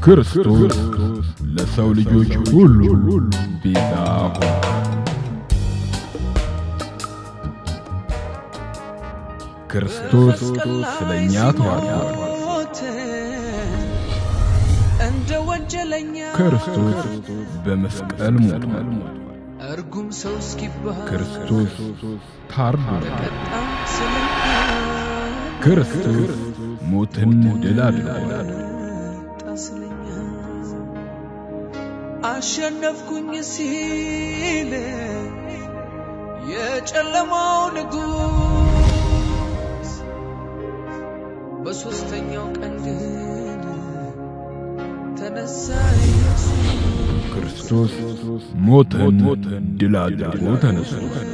ክርስቶስ ለሰው ልጆች ሁሉ ቤዛ ሆነ። ክርስቶስ ስለኛ ተዋርዷል። እንደ ወንጀለኛ ክርስቶስ በመስቀል ሞቷል። እርጉም ሰው እስኪባል ክርስቶስ ታርዷል። ስለኛ ክርስቶስ ሞትን ድል አድርጓል። አሸነፍኩኝ ሲል የጨለማው ንጉስ በሶስተኛው ቀን ግን ተነሳ። ክርስቶስ ሞትን ድል አድርጎ ተነስቷል።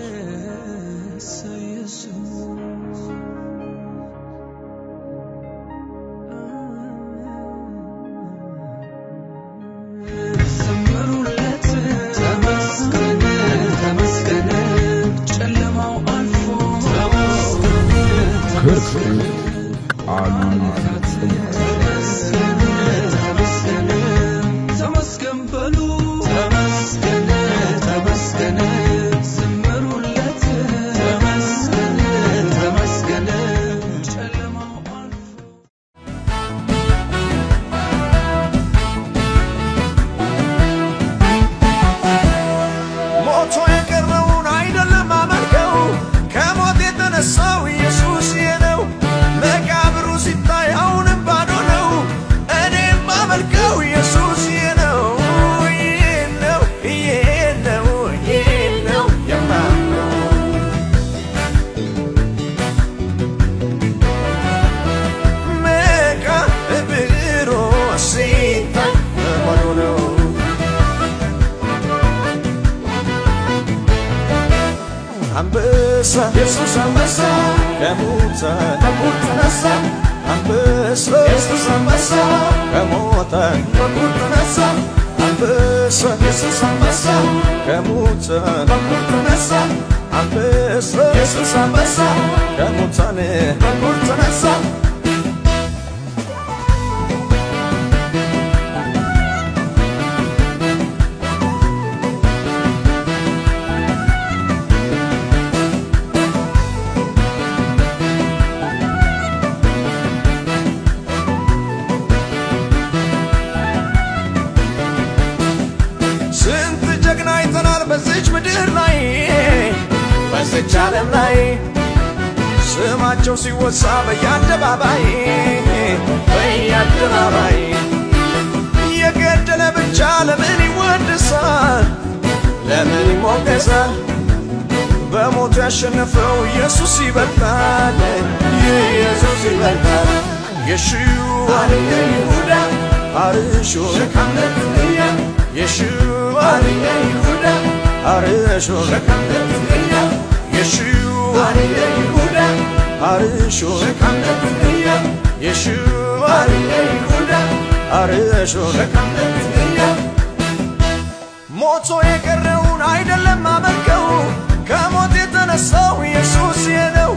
ክርስቶስ ቃሉን ፈጽሟል። ተመስገን በሉ ተመስገን ዘምሩለት ተመስገን ጨለማው አልፎ ሞቶ የቀረውን አይደለም አመልከው ከሞት የተነሳው ኢየሱስ ነው። መቃብሩ ሲታይ አሁንም ባዶ ነው። እኔም አመልከው ኢየሱስ ነው። ይህ ነው የማምነው። መቃብሩ ሲታይ ባዶ ነው። አንበሳ ኢየሱስ አንበሳ ከሙታን ተነሳ። አንበሳ ኢየሱስ አንበሳ ከሙታን ተነሳ። አንበሳ ኢየሱስ አንበሳ ከሙታን ተነሳ። አንበሳ ኢየሱስ አንበሳ ከሙታን ተነሳ። ስንት ጀግና አይተናል በዚች ምድር ላይ በዚች ዓለም ላይ ስማቸው ሲወሳ በየአደባባይ የገደለ ብቻ ለምን ይወደሳል? ለምን ይሞገሳል? በሞቱ ያሸነፈው ኢየሱስ ይበልጣል። ኢየሱስ ይበልጣል። የሽዋ ይሁዳ አርሾ ሸካምነትያ የሽዋ ይሁዳ አርሾ ሸካምነትያ የሽዋ ይሁዳ አርሾ ሸካምነትያ የሽዋ ይሁዳ አርሾ ሸካምነትያ ሞቶ የቀረውን አይደለም አመልከው ከሞት የተነሳው ኢየሱስ ነው።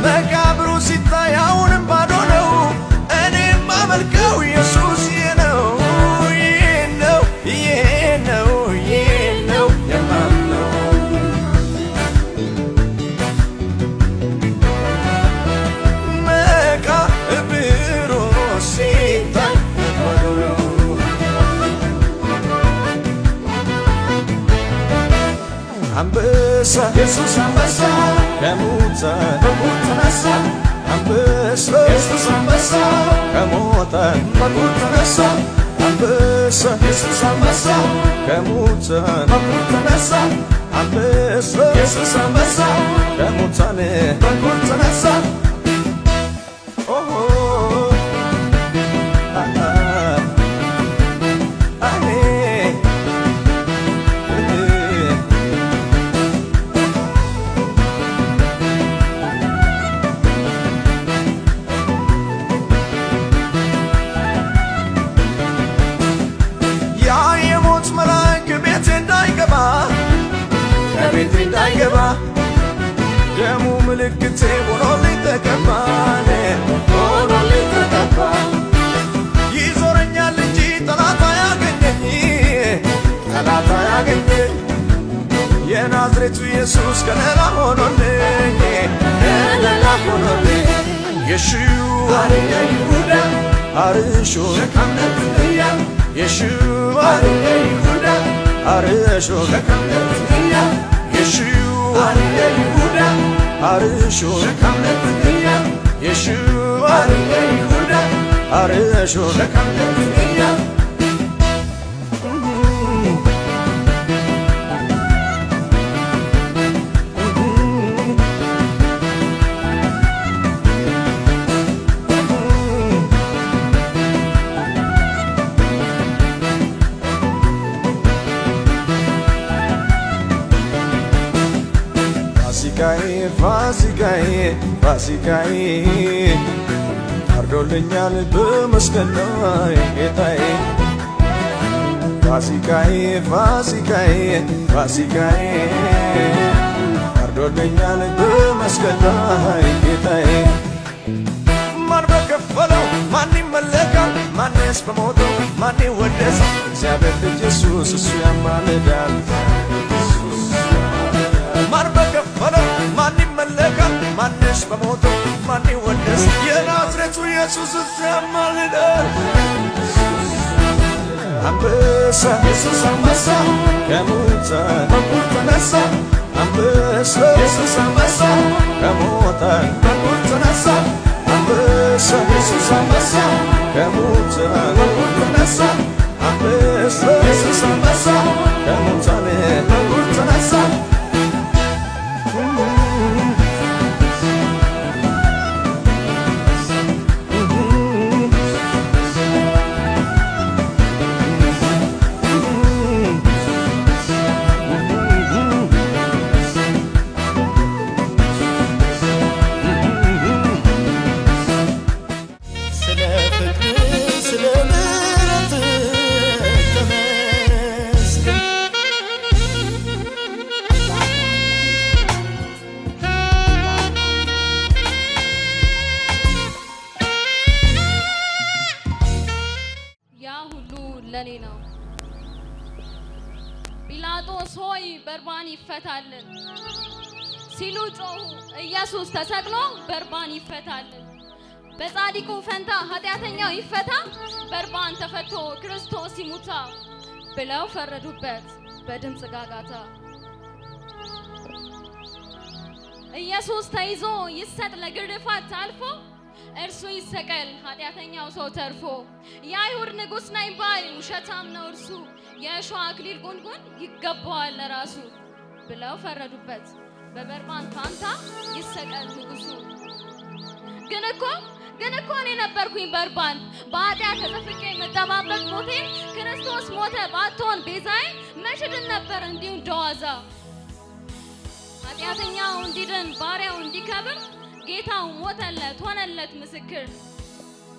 መቃብሩ ሲታይ አሁንም ባዶ ነው። እኔም አመልከው ኢየሱስ ነው። ይህ ነው የማምነው። መቃብሩ ሲታይ ባዶ ነው። አንበሳ ኢየሱስ አንበሳ ከሙታን ተነሳ። አንበሳ ኢየሱስ አንበሳ ከሙታን ተነሳ። አንበሳ ኢየሱስ አንበሳ ከሙታን ተነሳ። አንበሳ ኢየሱስ አንበሳ ከሙታን ተነሳ። ከቤቴ እንዳይገባ ደሙ ምልክቴ ሆኖልኝ ተቀባ። ይዞረኛል እንጂ የናዝሬቱ ኢየሱስ ከለላ ሆኖልኝ ከለላ ሆኖልኝ የሽዋ የይሁዳ አርሾ ከካምነትያ የሽዋ የይሁዳ አርሾ ከካምነትያ የሽዋ የይሁዳ አርሾ ከካምነትያ የሽዋ የይሁዳ አርሾ ከካምነትያ ፋሲካዬ ፋሲካዬ ታርዶልኛል በመስቀል ላይ ጌታዬ ፋሲካዬ ፋሲካዬ ፋሲካዬ ታርዶልኛል በመስቀል ላይ ጌታዬ ማን በከፈለው ማን ይመለካል ማንስ በሞተው ማን ይወደሳል እግዚአብሔር ልጅ ኢየሱስ እሱ ያማልዳል ማን በከፈለው ማን ይመለካል ማንስ በሞተው ማን ይወደስ የናዝሬቱ ኢየሱስ እሱ ያማልዳል አንበሳ ኢየሱስ አንበሳ ከሙታን በኩር ተነሳ አንበሳ ኢየሱስ አንበሳ ከሙታን በኩር ተነሳ አንበሳ ኢየሱስ አንበሳ ከሙታን በኩር ተነሳ አንበሳ ኢየሱስ አንበሳ ከሙታን በኩር ተነሳ ለኔ ነው ጲላጦስ ሆይ በርባን ይፈታልን ሲሉ ጮሁ ኢየሱስ ተሰቅሎ በርባን ይፈታልን በጻድቁ ፈንታ ኃጢአተኛው ይፈታ በርባን ተፈቶ ክርስቶስ ይሙታ ብለው ፈረዱበት በድምጽ ጋጋታ ኢየሱስ ተይዞ ይሰጥ ለግርፋት ታልፎ እርሱ ይሰቀል ኃጢአተኛው ሰው ተርፎ የአይሁድ ንጉሥ ነኝ ባይ ውሸታም ነው እርሱ የእሾህ አክሊል ጉንጉን ይገባዋል ለራሱ ብለው ፈረዱበት በበርባን ፋንታ ይሰቀል ንጉሱ ግን እኮ እኔ ነበርኩኝ በርባን በኃጢአት ተጠፍቄ መጠባበቅ ሞቴ ክርስቶስ ሞተ ባትሆን ቤዛዬ መሽድን ነበር እንዲሁ እንደዋዛ ኃጢአተኛው እንዲድን ባሪያው እንዲከብር ጌታው ሞተለት ሆነለት ምስክር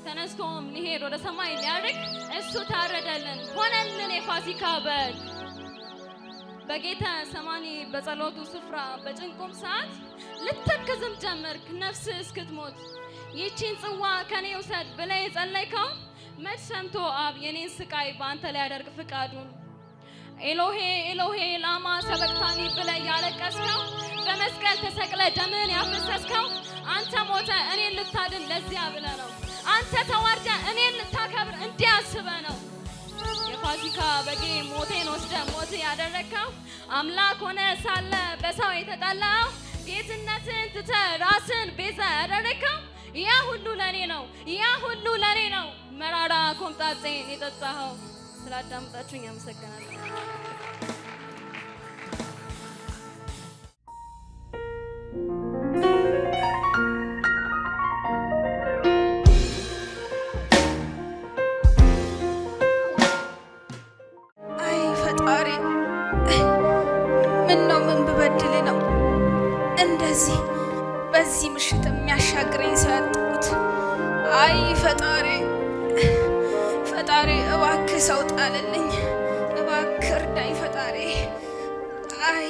ተነስቶም ሊሄድ ወደ ሰማይ ሊያርግ እሱ ታረደልን ሆነልን የፋሲካ በግ በጌታ ሰማኒ በጸሎቱ ስፍራ በጭንቁም ሰዓት ልትተክዝም ጀመርክ ነፍስ እስክትሞት ይህችን ጽዋ ከኔ ውሰድ ብለህ የጸለይከው መች ሰምቶ አብ የኔን ስቃይ በአንተ ላይ ያደርግ ፍቃዱን ኤሎሄ ኤሎሄ ላማ ሰበቅታኒ ብለህ ያለቀስከው በመስቀል ተሰቅለ ደምን ያፈሰስከው አንተ ሞተ እኔን ልታድን ለዚያ ብለህ ነው አንተ ተዋርደ እኔን ልታከብር እንዲያስበህ ነው የፋሲካ በጌ ሞቴን ወስደ ሞት ያደረግከው አምላክ ሆነ ሳለ በሰው የተጠላው ጌትነትን ትተህ ራስን ቤዛ ያደረግከው ያ ሁሉ ለኔ ነው መራራ ኮምጣጤን የጠጣኸው ስላዳመጣችሁኝ አመሰግናለሁ እንደዚህ በዚህ ምሽት የሚያሻግረኝ ሰው ያጣሁት አይ ፈጣሪ እባክህ ሰው ጣልልኝ እባክህ እርዳኝ ፈጣሪ አይ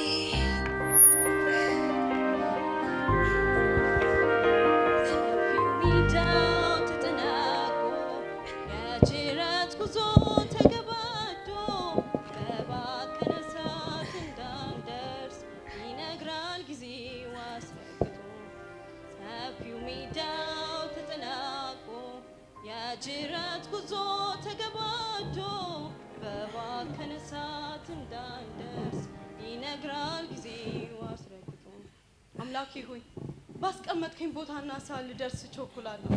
አምላኬ ሆይ ባስቀመጥከኝ ቦታና ሰዓት ልደርስ ቸኩላለሁ።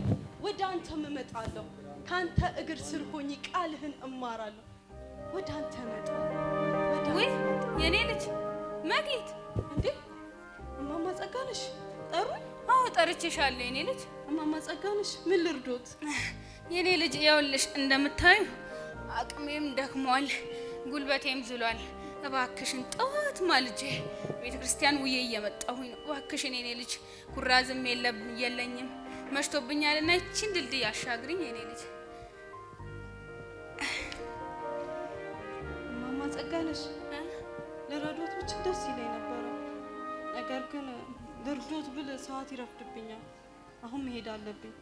ወደ አንተም እመጣለሁ። ካንተ እግር ስር ሆኜ ቃልህን እማራለሁ። ወደ አንተ እመጣለሁ። ወይ የኔ ልጅ መክሊት! እንዴ እማማ ጸጋነሽ ጠሩኝ? አዎ ጠርቼሻለሁ የኔ ልጅ። እማማ ጸጋነሽ ምን ልርዶት? የኔ ልጅ ይኸውልሽ እንደምታዩ አቅሜም ደክሟል፣ ጉልበቴም ዝሏል። እባክሽን ጠዋት ማልጄ ቤተክርስቲያን ውዬ እየመጣሁኝ ነው። እባክሽን የኔ ልጅ ኩራዝም የለኝም መሽቶብኛልና እቺን ድልድይ አሻግሪኝ የኔ ልጅ። እማማ ጸጋነሽ ለረዶት ብቻ ደስ ይለኝ ነበረ። ነገር ግን ልርዶት ብል ሰዓት ይረፍድብኛል። አሁን መሄድ አለብኝ።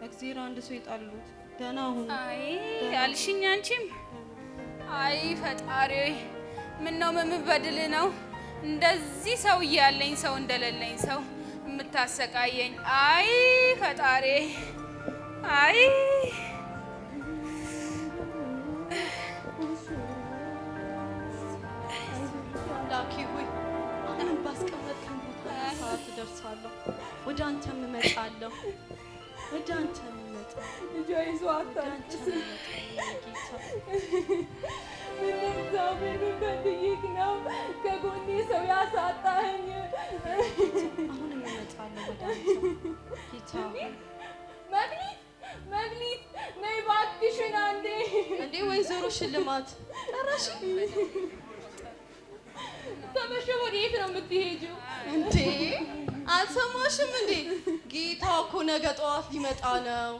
እግዚአብሔር አንድ ሰው ይጣሉት። ደህና ሁኑ። አይ አልሽኝ አንቺም። አይ ፈጣሪ ምን ነው በድል ነው እንደዚህ ሰው ያለኝ ሰው እንደሌለኝ ሰው የምታሰቃየኝ? አይ ፈጣሪ አይ አምላኬ ሆይ አሁን ባስቀመጥከኝ ቦታ ሰዓት ደርሳለሁ። ወደ አንተም እመጣለሁ። ወደ አንተም እመጣለሁ። ልጇ ይዞ አታልቅስ። እግዚአብሔር በድይክ ነው ከጎኔ ሰው ያሳጣኸኝ። አሁን እመጣለሁ ወደ አንተ ጌታ። መግሊት ነይ እባክሽን አንዴ። እንዴ ወይዘሮ ሽልማት ጠራሽ? ተመሸ ወዴት ነው የምትሄጂው? እንዴ አልሰማሽም እንዴ? ጌታ እኮ ነገ ጠዋት ሊመጣ ነው።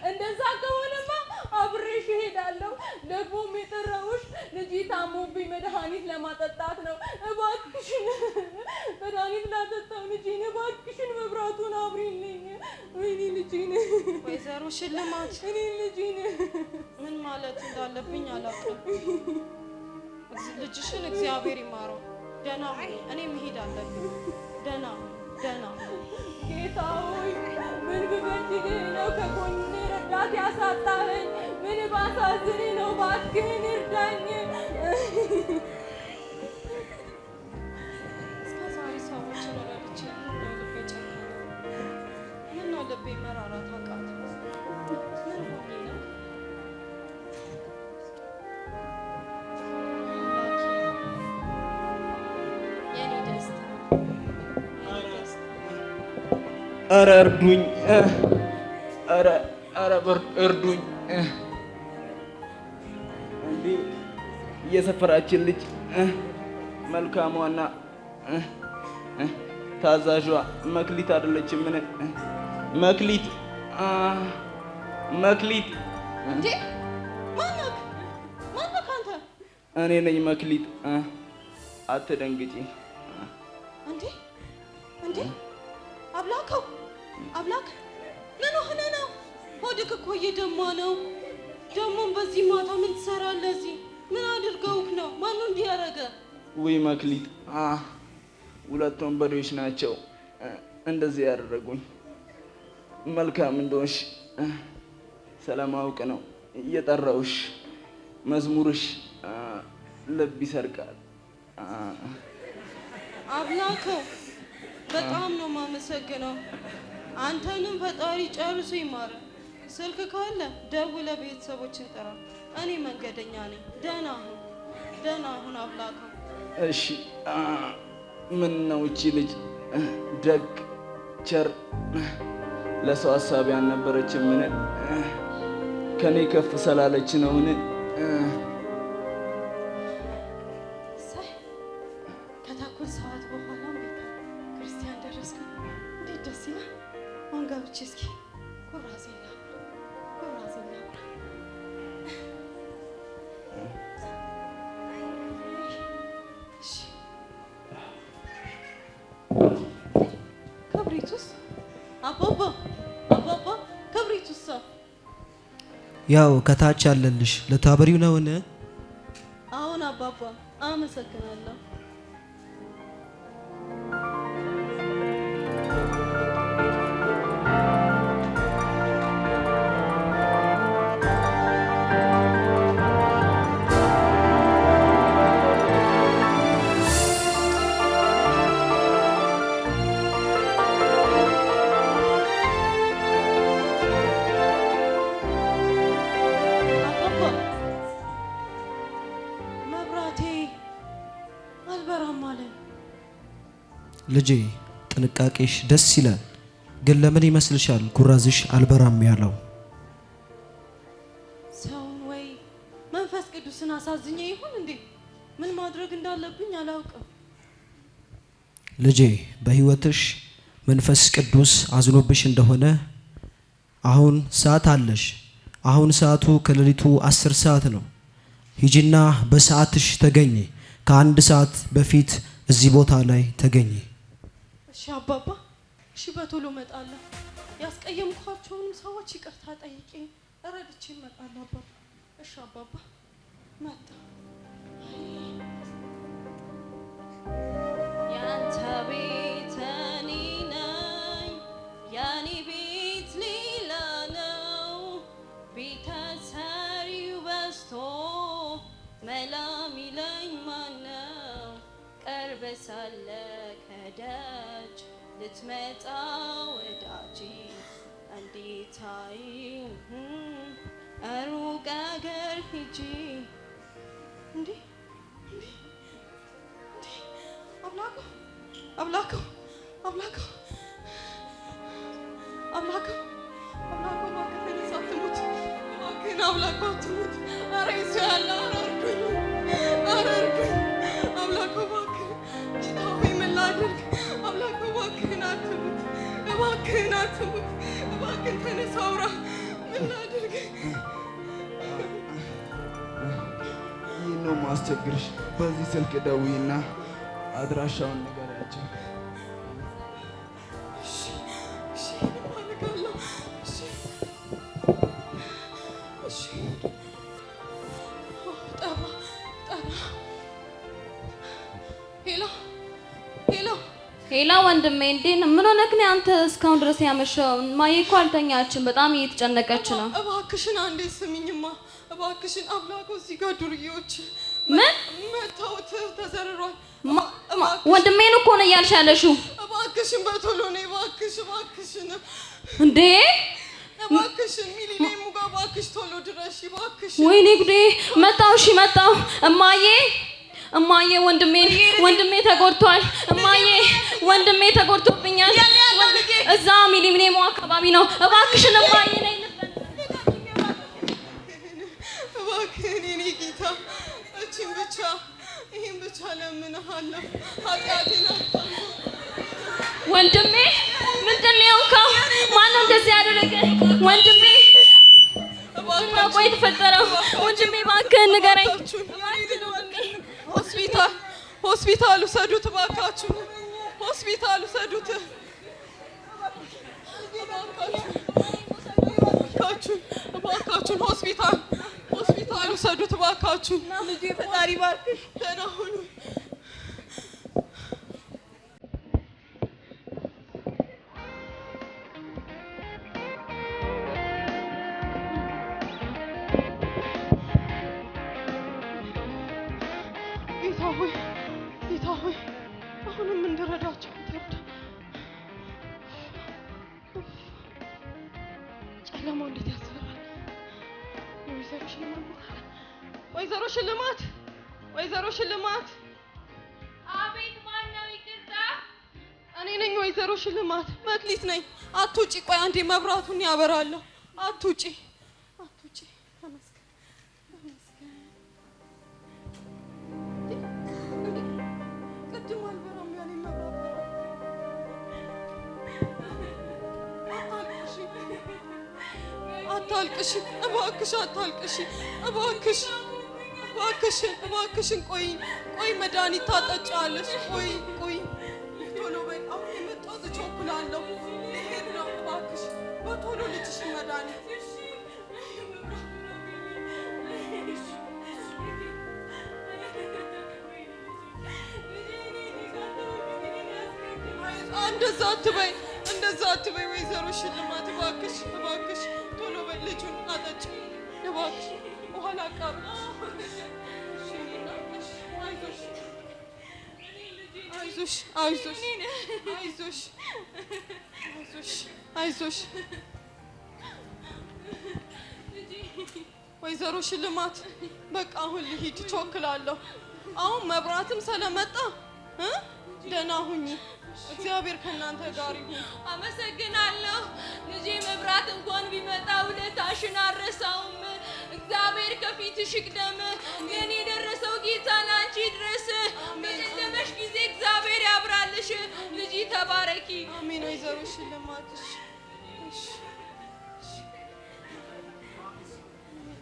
እንደዛ ከሆነማ አብሬሽ እሄዳለሁ። ደግሞም የጠራሁሽ ልጅ ታሞብኝ መድኃኒት ለማጠጣት ነው። እባክሽን መድኃኒት ላጠጣው ልጄን እባክሽን መብራቱን አብሪልኝ። ወይኔ ልጄን። ወይዘሮ ሽልማት እኔ ልጄን ምን ማለት እንዳለብኝ አላውቅም። ልጅሽን እግዚአብሔር ይማረው። ደህና ሁኚ። እኔ መሄድ አለብኝ። ደህና ጌታ ሆይ ምን ብበድልህ ነው ከጎኔ ረዳት ያሳጣኸኝ? ምን ባሳዝንህ ነው? እባክህን እርዳኝ። እስከ ዛሬ ሰዎችን ረድቼ ልቤ ጨከነ። ምነው ልቤ መራራት አቃተው? ምን ሆኜ ነው? የኔ ደስታ ኧረ እርዱኝ! ኧረ እርዱኝ! እንዴ የሰፈራችን ልጅ መልካሟና ታዛዧ መክሊት አይደለችም? ምን መክሊት እንዴ ማነው አንተ? እኔ ነኝ መክሊት። አትደንግጪ። እንዴ አብላክ ምን ሆነ ነው? ሆድክ እኮ እየደማ ነው። ደሞም በዚህ ማታ ምን ትሰራለህ እዚህ? ምን አድርገውክ ነው? ማነው እንዲህ ያደረገ? ውይ መክሊት፣ ሁለት ወንበዴዎች ናቸው እንደዚህ ያደረጉኝ። መልካም እንደሆንሽ ስለማውቅ ነው እየጠራሁሽ። መዝሙርሽ ልብ ይሰርቃል። አብላከው በጣም ነው የማመሰግነው። አንተንም ፈጣሪ ጨርሶ ይማረ። ስልክ ካለ ደውለህ ቤተሰቦችን ጥራ። እኔ መንገደኛ ነኝ። ደህና ሁን አብላከው። እሺ። ምን ነው እቺ ልጅ ደግ ቸር ለሰው ሀሳቢ አልነበረችም? ምን ከኔ ከፍ ስላለች ነው? ምን ከተኩል ሰዓት በኋላ ቤተ ክርስቲያን ደረስኩ። እንዴት ደስ ይላል! አሁን ገብቼ እስኪ ኩራዜን ላብራ። ክብሪቱስ አባባ ክብሪቱስ? ያው ከታች አለልሽ። ለታበሪው ነውን? አሁን አባባ አመሰግናለሁ። ልጄ ጥንቃቄሽ ደስ ይላል፣ ግን ለምን ይመስልሻል ኩራዝሽ አልበራም ያለው? ሰውን ወይ መንፈስ ቅዱስን አሳዝኜ ይሁን እንዴ? ምን ማድረግ እንዳለብኝ አላውቅም። ልጄ በህይወትሽ መንፈስ ቅዱስ አዝኖብሽ እንደሆነ አሁን ሰዓት አለሽ። አሁን ሰዓቱ ከሌሊቱ 10 ሰዓት ነው። ሂጂና በሰዓትሽ ተገኚ። ከ1 ሰዓት በፊት እዚህ ቦታ ላይ ተገኚ። እሺ አባባ፣ እሺ በቶሎ እመጣለሁ። ያስቀየምኳቸውንም ሰዎች ይቅርታ ጠይቄ ረድቼ እመጣለሁ አባባ። እሺ አባባ፣ መጣ። ያንተ ቤት እኔ ነኝ፣ የኔ ቤት ሌላ ነው። ቤተሰሪው በዝቶ መላ ሚለኝ ማነው? ቀርበ ሳለ ከደጅ ልትመጣ ወዳጄ እንዴት ሩቅ አገር ሂጂ እንዴ አምላኩ እባክህ ተነሳ፣ አትሙት እባክህን፣ አምላኩ አትሙት። ኧረ ይዞ ያለ ኧረ እርዱኝ አምላኩ እባክህ። ጌታ ሆይ ምን ላድርግ? አምላኩ እባክህን አትሙት፣ እባክህን ተነሳ፣ አውራ። ምን ላድርግ? ይህን ነው ማስቸግርሽ። በዚህ ስልክ ደውይና አድራሻውን ንገሪያቸው። ሄላ ወንድሜ፣ እንዴት ነው? ምን ሆነክ ነው አንተ እስካሁን ድረስ ያመሸው? ማዬ እኮ አልተኛችም፣ በጣም እየተጨነቀች ነው። እባክሽን አንዴ ስሚኝማ፣ እባክሽን። አምላኩ እዚህ ጋር ዱርዬዎች ምን መተውት ተዘርሯል። ወንድሜን እኮ ነው እያልሽ ያለሽው? እባክሽን በቶሎ ነይ፣ እባክሽን እንዴ እባክሽን ሚሊሌሙ ጋር እባክሽ ቶሎ ድረሽ እባክሽን። ወይኔ ጉዴ! መጣው። እሺ መጣው። እማዬ ወንድሜ ተጎድቷል። እማዬ ወንድሜ ተጎድቶብኛል። እዛ ሚሊሌሙ አካባቢ ነው። እባክሽን እማዬ ነይ። እባክህን የኔ ጌታ ይህን ብቻ ለምንሃለሁ። ኃጢአቴን አታንሳ። ወንድሜ ምንድን ነው የሆንከው? ማነው እንደዚህ ያደረገ? ወንድሜ ቆይ የተፈጠረው? ወንድሜ እባክህን ንገረኝ። ሆስፒታል ውሰዱት እባካችሁ፣ ሆስፒታል ውሰዱት እባካችሁን፣ ሆስፒታል ውሰዱት እባካችሁ። ልጄ ፈጣሪ ባርክሽ፣ ደህና ሁኑ። ጌታ ሆይ አሁንም እንድረዳቸው ተርዳ። ጨለማው እንዴት ያስፈራል! ወይዘሮ ሽልማት! አቤት፣ ማነው? ይቅርታ። እኔ ነኝ ወይዘሮ ሽልማት፣ መክሊት ነኝ። አትውጪ፣ ቆይ አንዴ መብራቱን ያበራለሁ። አትውጪ። አታልቅሽ እባክሽ፣ አታልቅሽ እባክሽን። ቆይ መድኃኒት ታጠጫለሽ። ቆይ ቶሎ በይ። አሁን የመጣሁት እቸኩላለሁ፣ ልሄድ ነው። እባክሽ በቶሎ ልጅሽን መድኃኒት። እንደዛ አትበይ ወይዘሮ ሽልማት፣ እባክሽ ቶሎ በይ። ልጁን አጠጪ እባክሽ። በኋላ ቀሩ። አይዞሽ ወይዘሮ ሽልማት፣ በቃ አሁን ልሂድ፣ ቾክላለሁ። አሁን መብራትም ስለመጣ ደህና ሁኚ። እግዚአብሔር ከእናንተ ጋር ይሁን። አመሰግናለሁ። ልጄ መብራት እንኳን ቢመጣ ውለታሽን አልረሳውም። እግዚአብሔር ከፊትሽ ይቅደም። የኔ የደረሰው ጌታ ላንቺ ይድረስ። በጨለመሽ ጊዜ እግዚአብሔር ያብራልሽ። ልጅ ተባረኪ። አሜን። ወይዘሮ ሽልማትሽ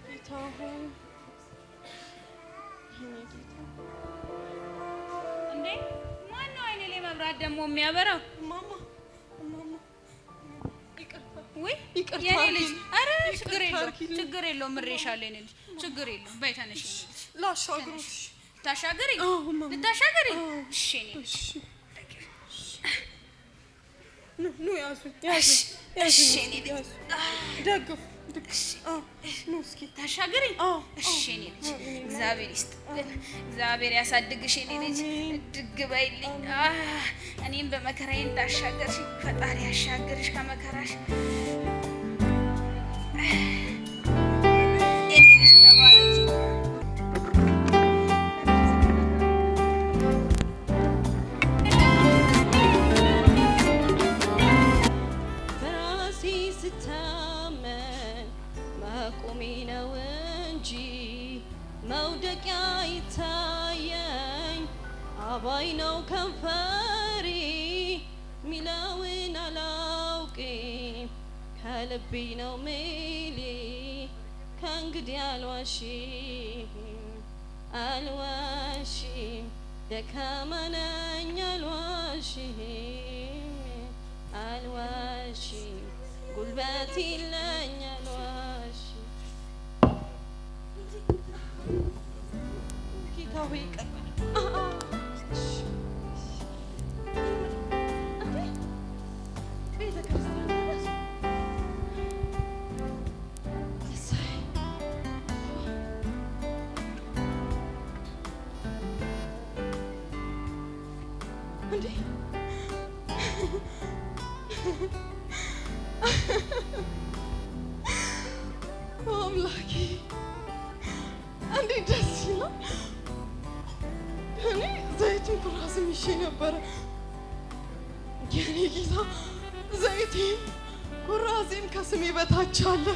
ጌታ ሆይ እንዴ ማነው አይኔ ላይ መብራት ደግሞ የሚያበራው? ማማ ወይ የኔ ልጅ አረ ችግር የለውም ምሬሻለሁ። የኔ ልጅ ችግር የለውም። በይ ተነሽ ላሻግሮሽ። ታሻገሪ ልታሻገሪ? እሺ የኔ ልጅ ኑ ያዙ እሺ የኔ ልጅ ደግፍ ኑ እስኪ ታሻገሪ። እሺ የኔ ልጅ እግዚአብሔር ይስጥልን፣ እግዚአብሔር ያሳድግሽ የኔ ልጅ። እድግ በይልኝ። እኔም በመከራዬ እንዳሻገርሽ ፈጣሪ ያሻገርሽ ከመከራሽ። የኔ ልጅ ተባረኪ። በራሴ ስታመን መቆሜ ነው እንጂ መውደቂያ ይታየኝ አባይ ነው ከንፈሬ ሚለውን አላውቅም ከልቤ ነው ሜሌ ከእንግዲህ አልዋሽም ደካማ ነኝ አልዋሽም ጉልበት የለኝ አልዋሽም። ጌታ ሆይ ይቅር ቤተ ክርስቲያን ድረስ እንዴ አምላኬ እንዴት ደስ ይላል። እኔ ዘይቱን ኩራዝም ይዤ ነበረ። የኔ ጌታ ዘይቴም ኩራዜም ከስሜ በታች አለ።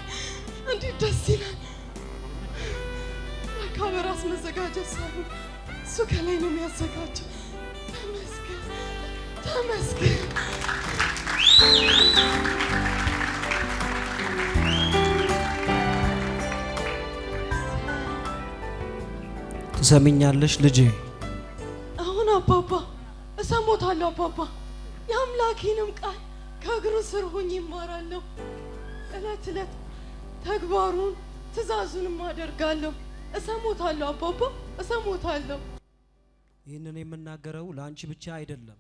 እንዴት ደስ ይላል። ለካ በራስ መዘጋጀት ሳይሆን እሱ ከላይ ነው የሚያዘጋጀው። ተመስገን ተመስገን። ትሰሚኛለሽ ልጄ? አሁን አባባ እሰሞታለሁ። አባባ የአምላኬንም ቃል ከእግሩ ስር ሆኜ ይማራለሁ። እለት እለት ተግባሩን ትእዛዙንም አደርጋለሁ። እሰሞታለሁ አባባ እሰሞታለሁ። ይህንን የምናገረው ለአንቺ ብቻ አይደለም፣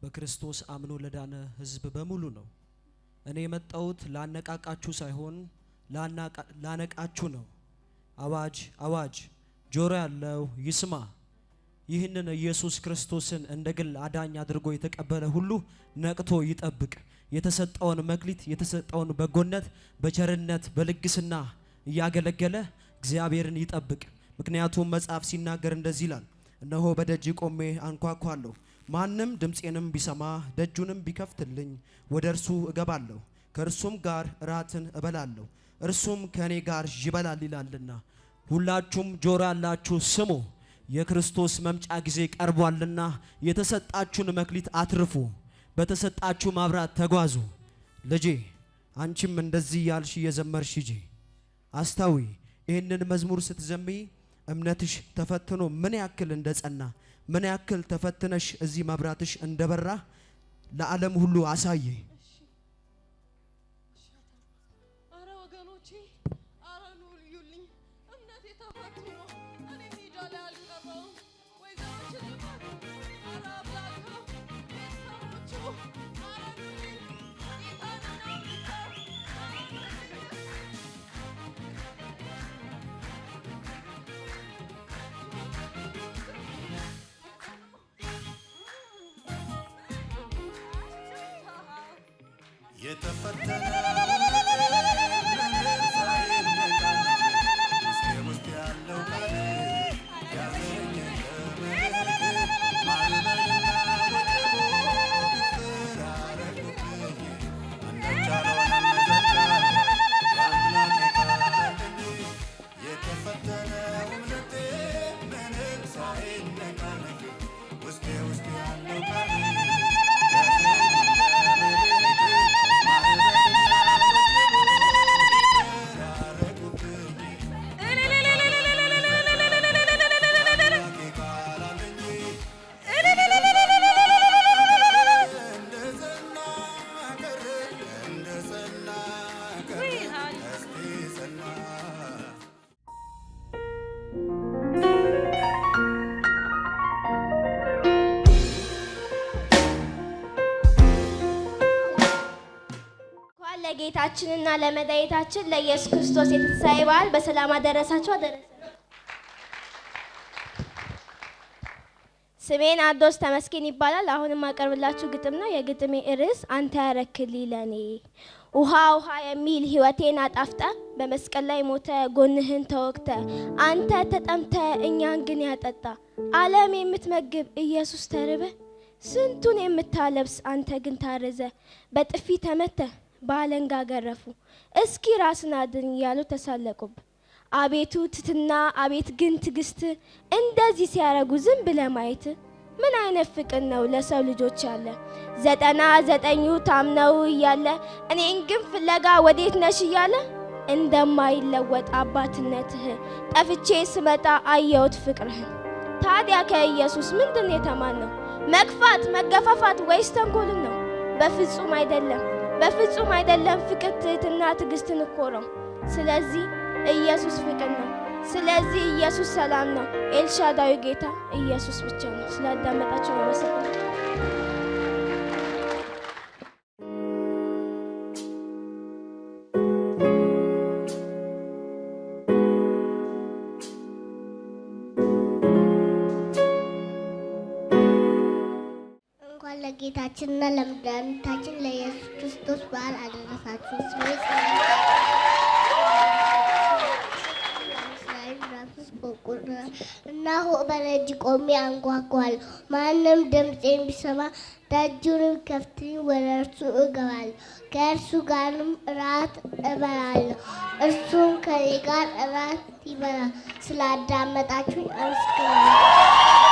በክርስቶስ አምኖ ለዳነ ሕዝብ በሙሉ ነው። እኔ የመጣሁት ላነቃቃችሁ ሳይሆን ላነቃችሁ ነው። አዋጅ አዋጅ! ጆሮ ያለው ይስማ። ይህንን ኢየሱስ ክርስቶስን እንደ ግል አዳኝ አድርጎ የተቀበለ ሁሉ ነቅቶ ይጠብቅ። የተሰጠውን መክሊት የተሰጠውን በጎነት በቸርነት በልግስና እያገለገለ እግዚአብሔርን ይጠብቅ። ምክንያቱም መጽሐፍ ሲናገር እንደዚህ ይላል፣ እነሆ በደጅ ቆሜ አንኳኳለሁ፣ ማንም ድምፄንም ቢሰማ ደጁንም ቢከፍትልኝ ወደ እርሱ እገባለሁ፣ ከእርሱም ጋር እራትን እበላለሁ፣ እርሱም ከእኔ ጋር ይበላል ይላልና። ሁላችሁም ጆሮ ያላችሁ ስሙ፣ የክርስቶስ መምጫ ጊዜ ቀርቧልና የተሰጣችሁን መክሊት አትርፉ፣ በተሰጣችሁ ማብራት ተጓዙ። ልጄ አንቺም እንደዚህ ያልሽ እየዘመርሽ ሂጂ። አስታዊ፣ ይህንን መዝሙር ስትዘምሪ እምነትሽ ተፈትኖ ምን ያክል እንደጸና፣ ምን ያክል ተፈትነሽ እዚህ መብራትሽ እንደበራ ለዓለም ሁሉ አሳየ። አረ ወገኖቼ፣ አረ ኑ ልዩልኝ። እምነቴ ተፈትኖ እኔ ሜዳ ላይ አልቀረውም። ወይዘሮች ልማት አረ አብላከው ቤተሰቦቹ አረ ኑልኝ። ጌታን እናምልከው። የተፈተነ ያለው ለጌታችንና ለመድኃኒታችን ለኢየሱስ ክርስቶስ የትንሣኤ በዓል በሰላም አደረሳችሁ አደረሰን። ስሜን አዶስ ተመስገን ይባላል። አሁንም አቀርብላችሁ ግጥም ነው። የግጥሜ ርዕስ አንተ ያረክልኝ ለኔ። ውሃ ውሃ የሚል ሕይወቴን አጣፍጠ በመስቀል ላይ ሞተ ጎንህን ተወግተ አንተ ተጠምተ እኛን ግን ያጠጣ ዓለም የምትመግብ ኢየሱስ ተርበ ስንቱን የምታለብስ አንተ ግን ታረዘ በጥፊ ተመተ ባለንጋ ገረፉ እስኪ ራስን አድን እያሉ ተሳለቁብ። አቤቱ ትትና አቤት ግን ትግስት እንደዚህ ሲያረጉ ዝም ብለ ማየት ምን አይነት ፍቅር ነው ለሰው ልጆች ያለ 99 ታምነው እያለ እኔን ግን ፍለጋ ወዴት ነሽ እያለ እንደማይለወጥ አባትነትህ ጠፍቼ ስመጣ አየሁት ፍቅርህን። ታዲያ ከኢየሱስ ምንድን የተማነው መግፋት መገፋፋት ወይስ ተንኮልን ነው? በፍጹም አይደለም በፍጹም አይደለም። ፍቅር ትህትና ትግስትን እኮ ነው። ስለዚህ ኢየሱስ ፍቅር ነው። ስለዚህ ኢየሱስ ሰላም ነው። ኤልሻዳዩ ጌታ ኢየሱስ ብቻ ነው። ስላዳመጣችሁ አመሰግናለሁ። ለጌታችንና ለመድኃኒታችን ለኢየሱስ ክርስቶስ በዓል አደረሳችሁ። እነሆ በደጅ ቆሜ አንኳኳለሁ። ማንም ድምፄን ቢሰማ ደጁንም ቢከፍትልኝ ወደ እርሱ እገባለሁ፣ ከእርሱ ጋርም እራት እበላለሁ፣ እርሱም ከእኔ ጋር እራት ይበላል። ስላዳመጣችሁኝ አመስግናለሁ።